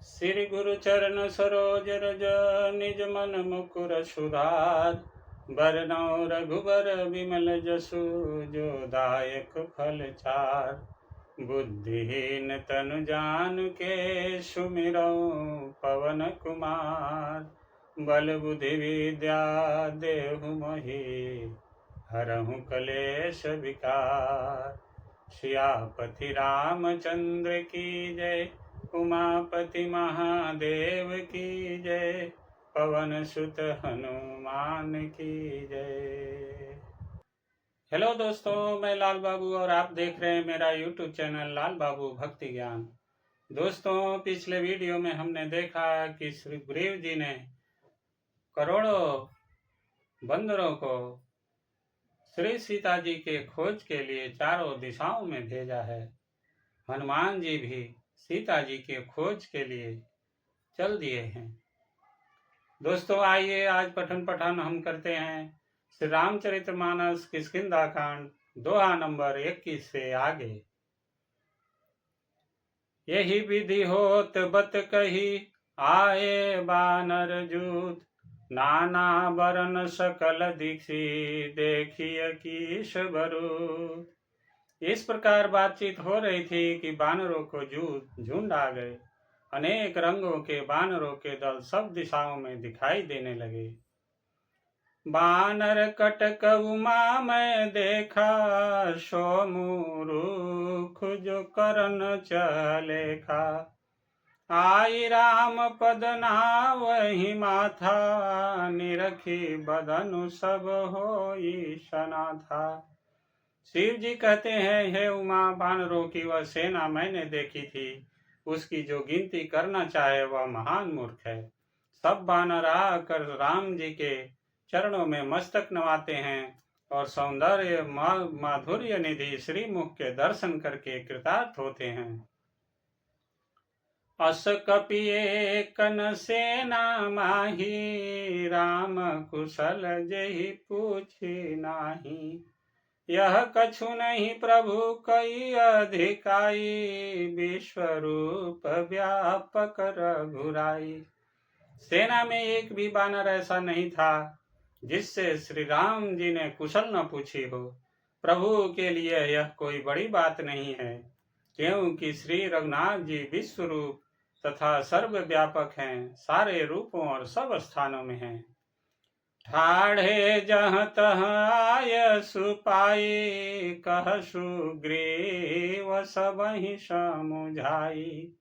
श्री गुरु चरण सरोज रज निज मन मुकुर सुधार। बरनौ रघुबर विमल जसु जो दायक फल चार। बुद्धिहीन तनु जानिके सुमिरौ पवन कुमार। बल बुद्धि विद्या देहु मोहि हरहु कलेश विकार। सियापति रामचंद्र की जय, उमापति महादेव की जय, पवन सुत हनुमान की जय। हेलो दोस्तों, मैं लाल बाबू और आप देख रहे हैं मेरा यूट्यूब चैनल लाल बाबू भक्ति ज्ञान। दोस्तों, पिछले वीडियो में हमने देखा कि श्री सुग्रीव जी ने करोड़ों बंदरों को श्री सीता जी के खोज के लिए चारों दिशाओं में भेजा है। हनुमान जी भी सीता जी के खोज के लिए चल दिए हैं। दोस्तों, आइए आज पठन पठन हम करते हैं श्री रामचरितमानस किष्किंधा कांड दोहा नंबर 21 से आगे। यही विधि होत बत कही आए बानर जूत। नाना बरन सकल दिखी देखिए कीश बरूद। इस प्रकार बातचीत हो रही थी कि बानरों को झुंड आ गए। अनेक रंगों के बानरों के दल सब दिशाओं में दिखाई देने लगे। बानर कटक उमा में देखा, सो मूर्ख जो करन चलेखा। आई राम पद नावहि माथा, निरखी बदनु सब होई सनाथा। शिव जी कहते हैं, हे उमा, बानरों की वह सेना मैंने देखी थी, उसकी जो गिनती करना चाहे वह महान मूर्ख है। सब बानर आकर राम जी के चरणों में मस्तक नवाते हैं और सौंदर्य माधुर्य निधि श्रीमुख के दर्शन करके कृतार्थ होते हैं। अस कपिए कन सेना माही, राम कुशल जेहि पूछी नाही। यह कछु नहीं प्रभु कई अधिकाई, विश्वरूप व्यापक रघुराई। सेना में एक भी बानर ऐसा नहीं था जिससे श्री राम जी ने कुशल न पूछी हो। प्रभु के लिए यह कोई बड़ी बात नहीं है, क्योंकि श्री रघुनाथ जी विश्वरूप तथा सर्वव्यापक हैं, सारे रूपों और सब स्थानों में हैं। ठाढ़े जहाँ तहाँ आय सुपाई, कह सुग्रीव सबहि समुझाई।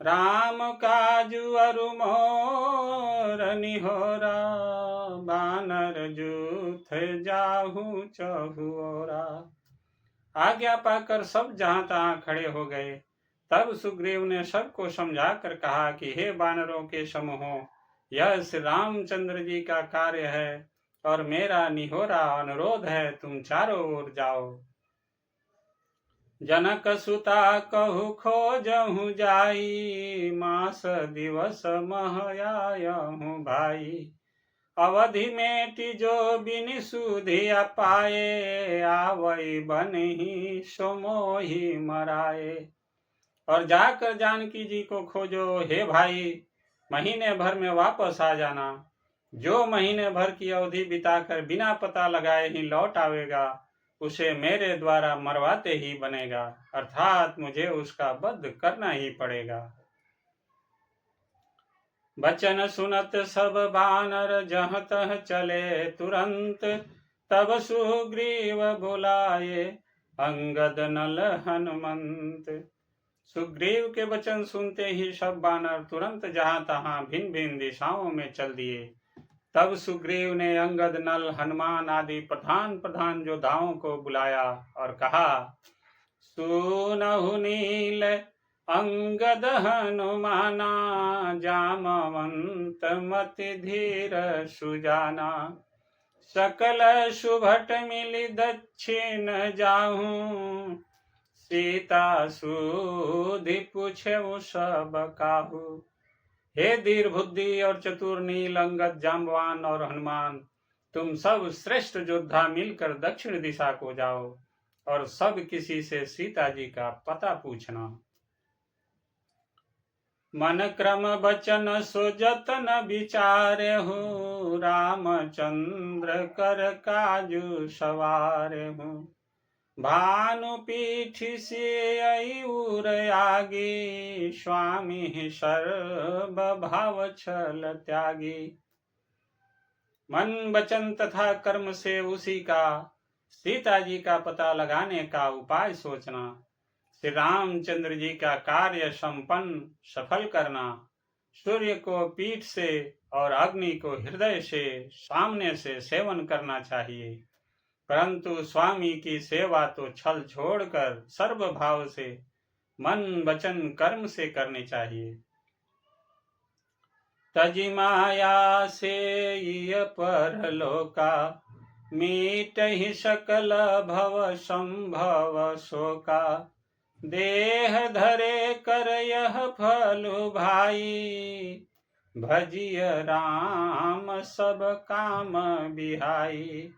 राम काजु अरु मोर निहोरा, बानर जूथ जाहु चहुओरा। आज्ञा पाकर सब जहाँ तहाँ खड़े हो गए। तब सुग्रीव ने सबको समझाकर कहा कि हे बानरों के समूहों, यह श्री रामचंद्र जी का कार्य है और मेरा निहोरा अनुरोध है, तुम चारों ओर जाओ। जनक सुता कहु खोजहु जाई, मास दिवस मह आयहु भाई। अवधि मेटि जो बिन सुधिया पाए, आवई बनहि सो मोहि मराए। और जाकर जानकी जी को खोजो, हे भाई, महीने भर में वापस आ जाना। जो महीने भर की अवधि बिताकर बिना पता लगाए ही लौट आवेगा, उसे मेरे द्वारा मरवाते ही बनेगा, अर्थात मुझे उसका वध करना ही पड़ेगा। बचन सुनत सब बानर जहाँ तह चले तुरंत, तब सुग्रीव बुलाए अंगद नल हनुमंत। सुग्रीव के वचन सुनते ही सब बानर तुरंत जहां तहां भिन्न भिन्न दिशाओं में चल दिए। तब सुग्रीव ने अंगद नल हनुमान आदि प्रधान प्रधान योद्धाओं को बुलाया और कहा, सुनहु नील अंगद हनुमाना, जामवंत मति धीर सुजाना। सकल सुभट मिली दक्षिण जाहूं, सीता सुधि पूछे सब काहू। हे धीर बुद्धि और चतुर नील अंगद, जाम्बवान और हनुमान, तुम सब श्रेष्ठ योद्धा मिलकर दक्षिण दिशा को जाओ और सब किसी से सीता जी का पता पूछना। मन क्रम बचन सो जतन विचारे हूँ, रामचंद्र कर काजू सवारे हूँ। भानु पीठ से अयूर आगे, स्वामी सर्व भाव छल त्यागी। मन वचन तथा कर्म से उसी का, सीता जी का पता लगाने का उपाय सोचना, श्री रामचंद्र जी का कार्य संपन्न सफल करना, सूर्य को पीठ से और अग्नि को हृदय से सामने से सेवन करना चाहिए, परंतु स्वामी की सेवा तो छल छोड़कर सर्व भाव से मन वचन कर्म से करनी चाहिए। तजी माया से ये परलोका, मीट ही सकल भव संभव शोका। देह धरे कर यह फलु भाई, भजिय राम सब काम बिहाई।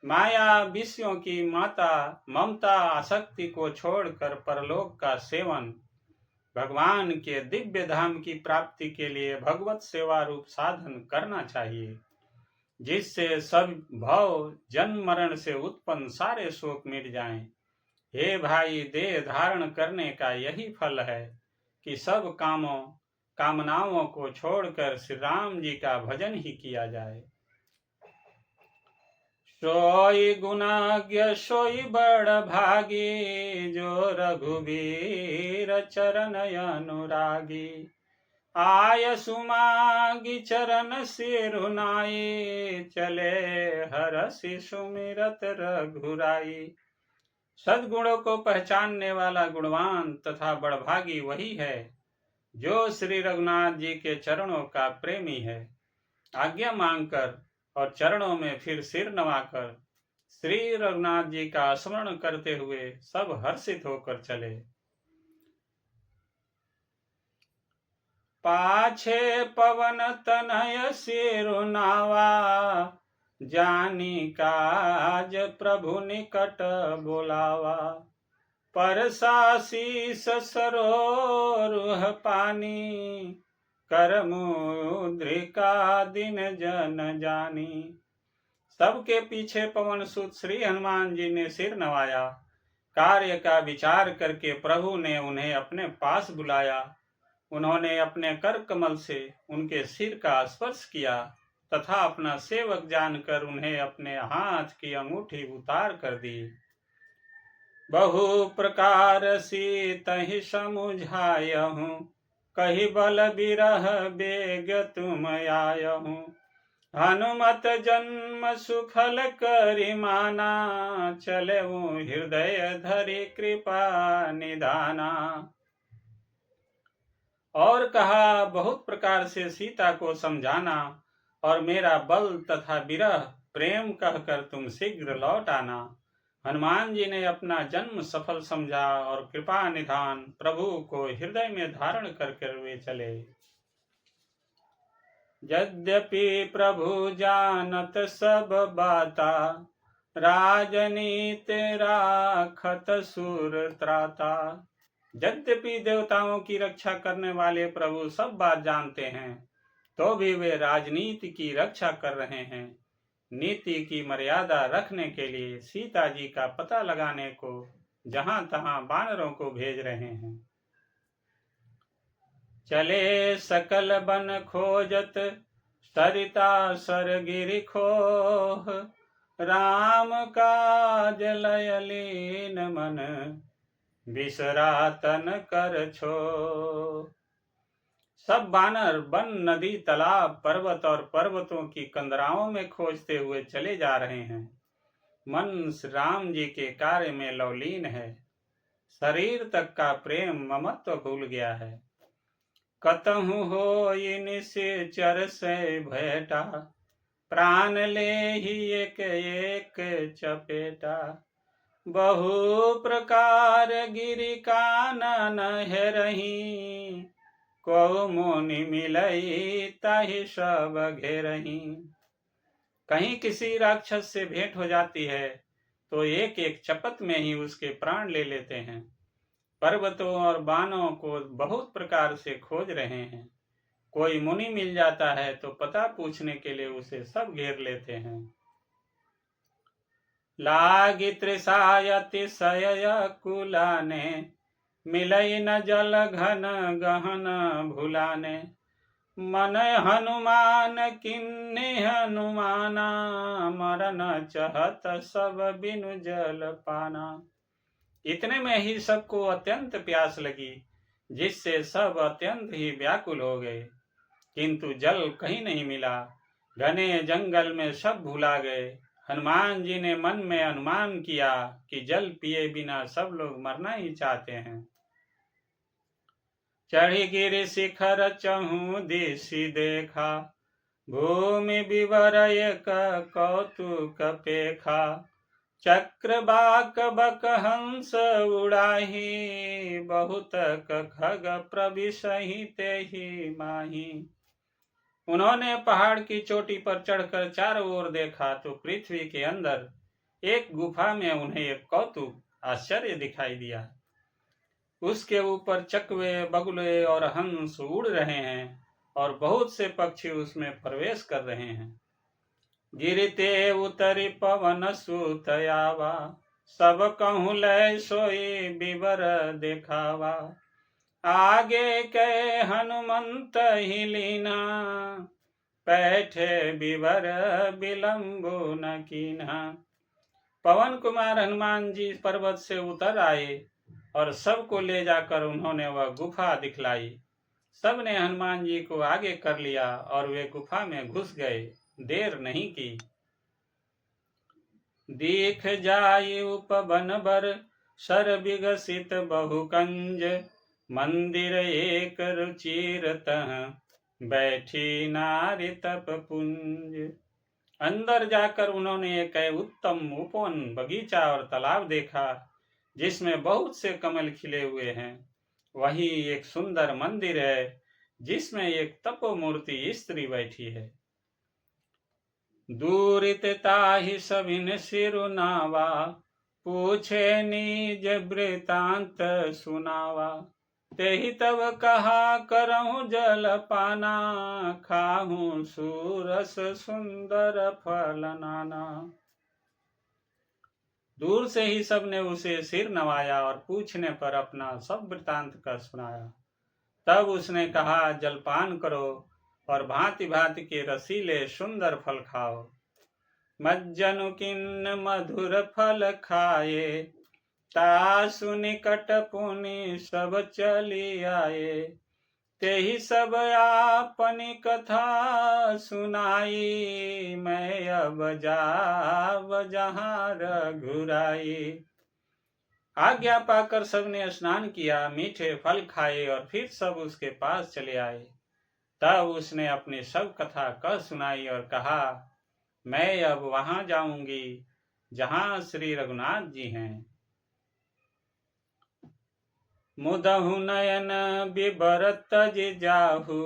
माया विषयों की माता ममता आसक्ति को छोड़कर परलोक का सेवन, भगवान के दिव्य धाम की प्राप्ति के लिए भगवत सेवा रूप साधन करना चाहिए, जिससे सब भव जन्म मरण से उत्पन्न सारे शोक मिट जाएं। हे भाई, देह धारण करने का यही फल है कि सब कामनाओं को छोड़कर श्री राम जी का भजन ही किया जाए। सोई गुणाज्ञ सोई बड़ भागी, जो रघुबीर चरण अनुरागी। आय सुमागी चरण सिरुनाई, चले हरसि सुमिरत रघुराई। सद्गुणों को पहचानने वाला गुणवान तथा बड़भागी वही है जो श्री रघुनाथ जी के चरणों का प्रेमी है। आज्ञा मांगकर और चरणों में फिर सिर नवाकर श्री रघुनाथ जी का स्मरण करते हुए सब हर्षित होकर चले। पाछे पवन तनय सिरुनावा, जानी काज प्रभु निकट बोलावा। परसा शीस सरोरुह पानी, कर मुद्रिका दिन जन जानी। सबके पीछे पवन सुत श्री हनुमान जी ने सिर नवाया। कार्य का विचार करके प्रभु ने उन्हें अपने पास बुलाया। उन्होंने अपने कर कमल से उनके सिर का स्पर्श किया तथा अपना सेवक जानकर उन्हें अपने हाथ की अंगूठी उतार कर दी। बहु प्रकार सीतहि समुझायहूँ, कही बल बिरह बेग तुम आयहूँ। हनुमत जन्म सुफल करि माना, चलऊँ हृदय धरि कृपा निधाना। और कहा, बहुत प्रकार से सीता को समझाना और मेरा बल तथा विरह प्रेम कहकर तुम शीघ्र लौट आना। हनुमान जी ने अपना जन्म सफल समझा और कृपा निधान प्रभु को हृदय में धारण करके वे चले। यद्यपि प्रभु जानत सब बाता, राजनीति राखत सुर त्राता। यद्यपि देवताओं की रक्षा करने वाले प्रभु सब बात जानते हैं, तो भी वे राजनीति की रक्षा कर रहे हैं। नीति की मर्यादा रखने के लिए सीता जी का पता लगाने को जहां तहां वानरों को भेज रहे हैं। चले सकल बन खोजत, सरिता सर गिरि खोह। राम काज लय लीन मन, बिसरा तन कर छो। सब बानर वन नदी तालाब पर्वत और पर्वतों की कंदराओं में खोजते हुए चले जा रहे हैं। मन श्री राम जी के कार्य में लवलीन है, शरीर तक का प्रेम ममत्व भूल गया है। कतहु होई निश्चर से भेटा, प्राण ले ही एक एक चपेटा। बहु प्रकार गिरि कानन हेरहीं, को मुनि मिलई ताहि सब घेरहीं। कहीं किसी राक्षस से भेंट हो जाती है तो एक एक चपत में ही उसके प्राण ले लेते हैं। पर्वतों और बानों को बहुत प्रकार से खोज रहे हैं। कोई मुनि मिल जाता है तो पता पूछने के लिए उसे सब घेर लेते हैं। लागी तृषाय अतिशय कुलाने, मिलई न जल घन गहन भुलाने। मन हनुमान किन्नी हनुमाना, मरन चहत सब बिनु जल पाना। इतने में ही सबको अत्यंत प्यास लगी, जिससे सब अत्यंत ही व्याकुल हो गए, किंतु जल कहीं नहीं मिला। घने जंगल में सब भुला गए। हनुमान जी ने मन में अनुमान किया कि जल पिए बिना सब लोग मरना ही चाहते हैं। चढ़ी गिर शिखर चहु दिशि देखा, भूमि विवर एक कौतुक पेखा। चक्र बाक बक हंस उड़ाही, बहुत खग प्रविशहि तेहि माही। उन्होंने पहाड़ की चोटी पर चढ़कर चारों ओर देखा तो पृथ्वी के अंदर एक गुफा में उन्हें एक कौतुक आश्चर्य दिखाई दिया। उसके ऊपर चकवे, बगुले और हंस उड़ रहे हैं और बहुत से पक्षी उसमें प्रवेश कर रहे हैं। गिरते उतरी पवन सुत आवा, सब कहूँ लय सोई विवर देखावा। आगे के हनुमंत ही लीना, बैठे विवर विलंबु न कीन्हा। पवन कुमार हनुमान जी पर्वत से उतर आए और सबको ले जाकर उन्होंने वह गुफा दिखलाई। सबने हनुमान जी को आगे कर लिया और वे गुफा में घुस गए। देर नहीं की। दीख जाई उपवन बर, सर विगसित बहुकंज। मंदिर एक रुचिर तह, बैठी नारी तप पुंज। अंदर जाकर उन्होंने एक उत्तम उपवन, बगीचा और तालाब देखा, जिसमें बहुत से कमल खिले हुए हैं। वही एक सुंदर मंदिर है, जिसमें एक तपोमूर्ति स्त्री बैठी है। दूरित ताहि सभिन सिरुनावा, पूछे निज वृतांत सुनावा। तेहि तब कहा करहु जल पाना, खाहू सूरस सुंदर फल नाना। दूर से ही सबने उसे सिर नवाया और पूछने पर अपना सब वृतांत का सुनाया। तब उसने कहा, जलपान करो और भांति भांति के रसीले सुंदर फल खाओ। मज्जनु किन्न मधुर फल खाए, तासु निकट पुनि सब चली आए। तेहि सब आपनी कथा सुनाई, मैं अब जाव जहाँ रघुराई। आज्ञा पाकर सबने स्नान किया, मीठे फल खाए और फिर सब उसके पास चले आए। तब उसने अपनी सब कथा कह सुनाई और कहा, मैं अब वहां जाऊंगी जहां श्री रघुनाथ जी हैं। मुदहु नयन बिबर तज जाहु,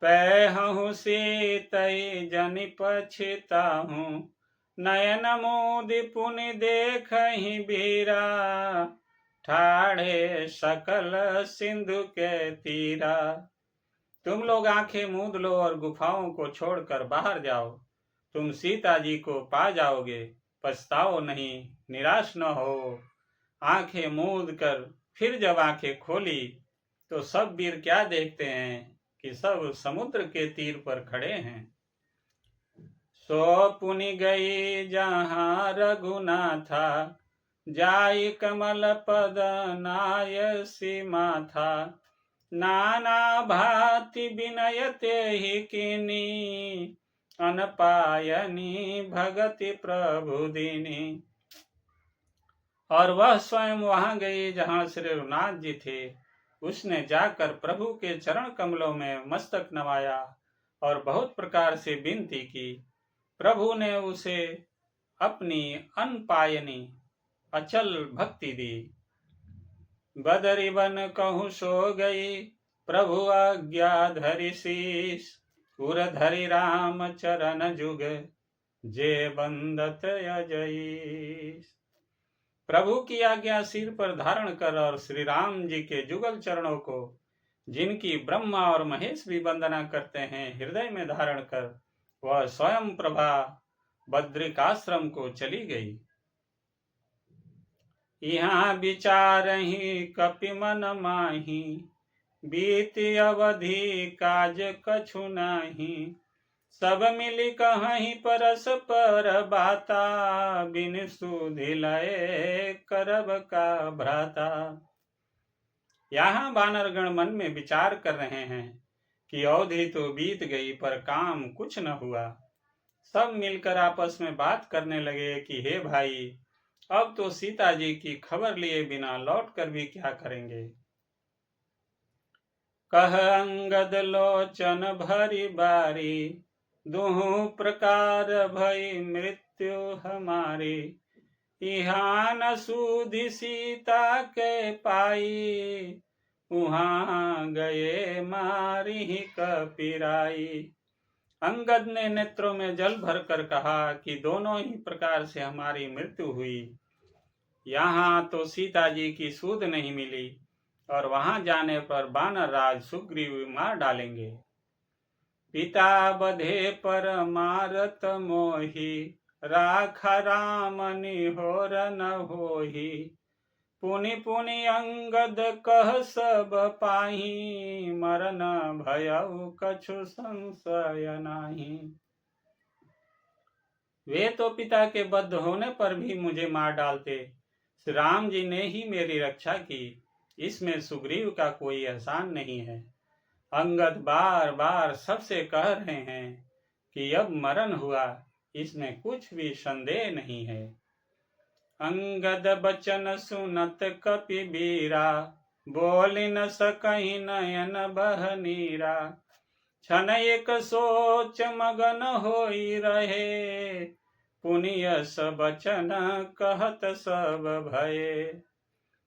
पैहु सीतई जनि पछिताहु। नयन मोदि पुनि देखहि बीरा, ठाढ़े सकल सिंधु के तीरा। तुम लोग आंखें मूंद लो और गुफाओं को छोड़कर बाहर जाओ। तुम सीता जी को पा जाओगे, पछताओ नहीं, निराश न हो। आंखें मूंद कर फिर जब आंखें खोली तो सब वीर क्या देखते हैं कि सब समुद्र के तीर पर खड़े हैं। सो पुनि गई जहाँ रघुनाथा, जाई कमल पद नाय सीमा था। नाना भांति विनय तेहि कीनी, अनपायनी भगति प्रभु दीनी। और वह स्वयं वहां गई जहां श्री रघुनाथ जी थे। उसने जाकर प्रभु के चरण कमलों में मस्तक नवाया और बहुत प्रकार से विनती की। प्रभु ने उसे अपनी अनपायनी अचल भक्ति दी। बदरी बन कहूँ सो गई, प्रभु आज्ञा धरि शीस। उर धरि राम चरण जुग, जे बंदत अजईस। प्रभु की आज्ञा सिर पर धारण कर और श्री राम जी के जुगल चरणों को, जिनकी ब्रह्मा और महेश भी वंदना करते हैं, हृदय में धारण कर वह स्वयं प्रभा बद्रिकाश्रम को चली गई। यहाँ विचारहि कपि मन माही, बीति अवधि काज कछु नाही। सब मिली कहीं परस्पर बाता, बिन सुधि लय करब का भ्राता। यहाँ वानरगण मन में विचार कर रहे हैं कि अवधि तो बीत गई पर काम कुछ न हुआ। सब मिलकर आपस में बात करने लगे कि हे भाई, अब तो सीता जी की खबर लिए बिना लौट कर भी क्या करेंगे। कह अंगद लोचन भरी बारी, दुहु प्रकार भई मृत्यु हमारी। यहाँ न सूधि सीता के पाई, वहाँ गए मारी कपिराई। अंगद ने नेत्रों में जल भरकर कहा कि दोनों ही प्रकार से हमारी मृत्यु हुई। यहाँ तो सीता जी की सूध नहीं मिली और वहां जाने पर वानर राज सुग्रीव मार डालेंगे। पिता बधे पर मारत मोही, राखा राम निहोर न होही। पुनि पुनि अंगद कह सब पाही, मरन भयउ कछु संशय नाही। वे तो पिता के बद्ध होने पर भी मुझे मार डालते, श्री राम जी ने ही मेरी रक्षा की, इसमें सुग्रीव का कोई एहसान नहीं है। अंगद बार बार सबसे कह रहे हैं कि अब मरण हुआ, इसमें कुछ भी संदेह नहीं है। अंगद बचन सुनत कपि बीरा, बोल न सकहि नयन बह नीरा। क्षण एक सोच मगन होई रहे, पुनियस बचन कहत सब भये।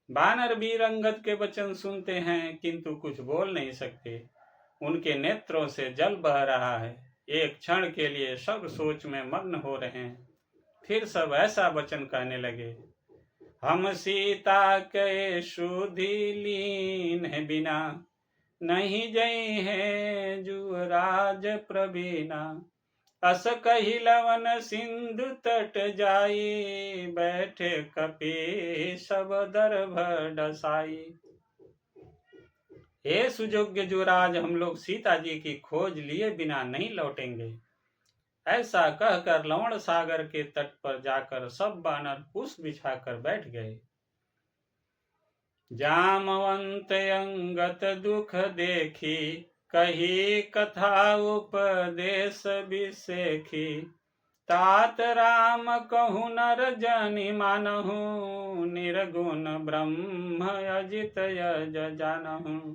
वानर वीर अंगद के वचन सुनते हैं किंतु कुछ बोल नहीं सकते। उनके नेत्रों से जल बह रहा है। एक क्षण के लिए सब सोच में मग्न हो रहे हैं। फिर सब ऐसा वचन कहने लगे, हम सीता के सुधि लीन है बिना, नहीं जई है जुराज प्रवीणा। अस कही लवन सिंधु तट जाई, बैठे कपि सब दर्भ डसाई। हे सुयोग्य जुराज, हम लोग सीता जी की खोज लिए बिना नहीं लौटेंगे। ऐसा कहकर लवण सागर के तट पर जाकर सब वानर पुष्प बिछाकर बैठ गए। जामवंत अंगत दुख देखी, कही कथा उपदेश बिसेखी। तात राम कहु नर जनि मानहु, निर्गुण ब्रह्म अजित यज जानहु।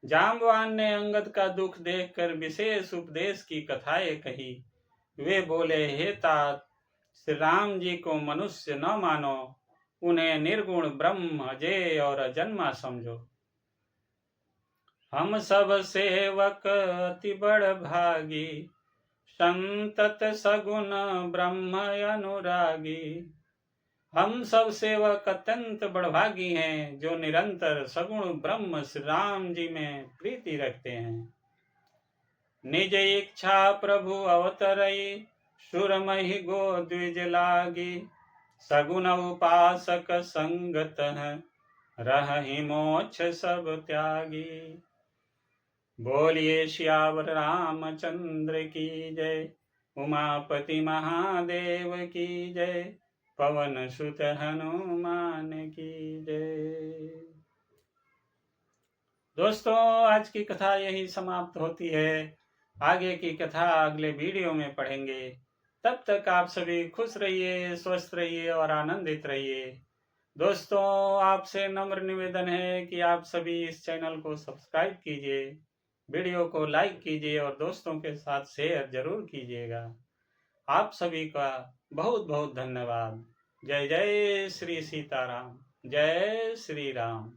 जाम्बवान ने अंगद का दुख देखकर विशेष उपदेश की कथाएं कही। वे बोले, हे तात, श्री राम जी को मनुष्य न मानो, उन्हें निर्गुण ब्रह्म अजय और अजन्मा समझो। हम सब सेवक अति बड़ भागी, संतत सगुण ब्रह्म अनुरागी। हम सब सेवक अत्यंत बड़भागी हैं, जो निरंतर सगुण ब्रह्म श्री राम जी में प्रीति रखते हैं। निज इच्छा प्रभु अवतरई, सुरमहि गो द्विज लागी। सगुन उपासक संगत है, रहहि मोक्ष सब त्यागी। बोलिए श्यावर रामचंद्र की जय, उमापति महादेव की जय, पवन सुत हनुमान की जय। दोस्तों, आज की कथा यही समाप्त होती है। आगे की कथा अगले वीडियो में पढ़ेंगे। तब तक आप सभी खुश रहिए, स्वस्थ रहिए और आनंदित रहिए। दोस्तों, आपसे नम्र निवेदन है कि आप सभी इस चैनल को सब्सक्राइब कीजिए, वीडियो को लाइक कीजिए और दोस्तों के साथ शेयर जरूर कीजिएगा। आप सभी का बहुत बहुत धन्यवाद। जय जय श्री सीताराम, जय श्री राम।